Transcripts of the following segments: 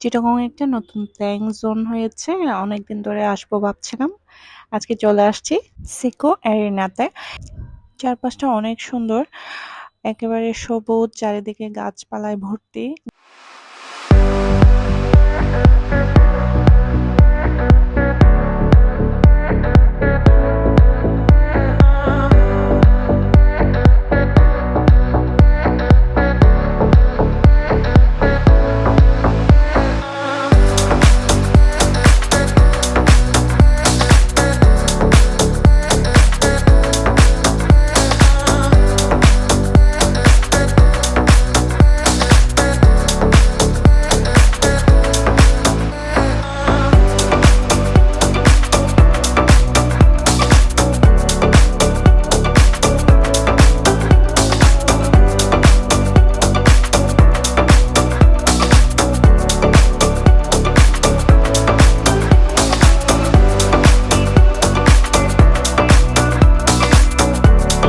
চিটাগং একটা নতুন playing zone হয়েছে। অনেকদিন ধরে আসবো ভাবছিলাম, আজকে চলে আসছি সিকো এরিনাতে। চারপাশটা অনেক সুন্দর, একেবারে সবুজ, চারিদিকে গাছপালায় ভর্তি।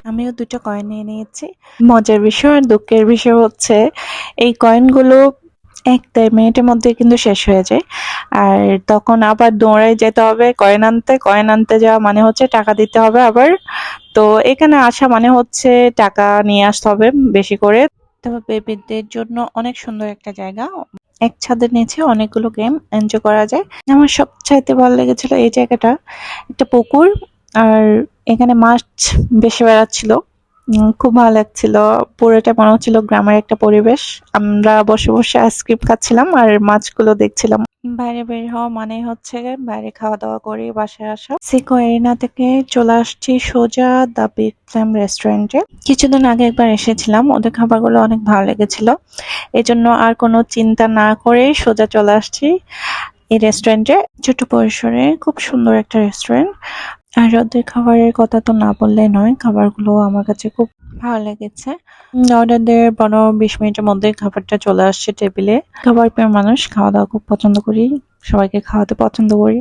আমিও দুটো কয়েন নিয়ে নিয়েছি। মজার বিষয় আর দুঃখের বিষয় হচ্ছে এই কয়েনগুলো 1-1.5 মিনিটের মধ্যে কিন্তু শেষ হয়ে যায়। আর তখন আবার দৌড়ায় যেতে হবে কয়েন আনতে যাওয়া মানে হচ্ছে টাকা দিতে হবে আবার। তো এখানে আসা মানে হচ্ছে টাকা নিয়ে আসতে হবে বেশি করে। তবে বেবিদের জন্য অনেক সুন্দর একটা জায়গা। এক ছাদের নিচে অনেকগুলো গেম এনজয় করা যায়। আমার সবচাইতে ভালো লেগেছিল এই জায়গাটা, একটা পুকুর, আর এখানে মাছ বেশি বেড়াচ্ছিল। খুব ভালো লাগছিল। পুরোটা মনে হচ্ছিল গ্রামের একটা পরিবেশ। আমরা বসে বসে আইসক্রিম খাচ্ছিলাম আর মাছগুলো দেখছিলাম। বাইরে বের হওয়া মানে হচ্ছে বাইরে খাওয়া দাওয়া করে বাসায় আসা। সিকো এরিনা থেকে চলে আসছি সোজা দ্য বিগ ফ্লেম রেস্টুরেন্টে। কিছুদিন আগে একবার এসেছিলাম, ওদের খাবারগুলো অনেক ভালো লেগেছিল, এজন্য আর কোনো চিন্তা না করে সোজা চলে আসছি এই রেস্টুরেন্টে। ছোট পরিসরে খুব সুন্দর একটা রেস্টুরেন্ট। আর ওদের খাবারের কথা তো না বললেই নয়, খাবারগুলো আমার কাছে খুব ভালো লেগেছে। অর্ডার দিয়ে 15-20 মিনিটের মধ্যে খাবারটা চলে আসছে টেবিলে। খাবার প্রিয় মানুষ, খাওয়া দাওয়া খুব পছন্দ করি, সবাইকে খাওয়াতে পছন্দ করি,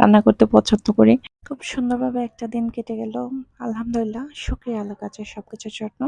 রান্না করতে পছন্দ করি। খুব সুন্দরভাবে একটা দিন কেটে গেল, আলহামদুলিল্লাহ, শুকরিয়া আল্লাহর কাছে সবকিছুর জন্য।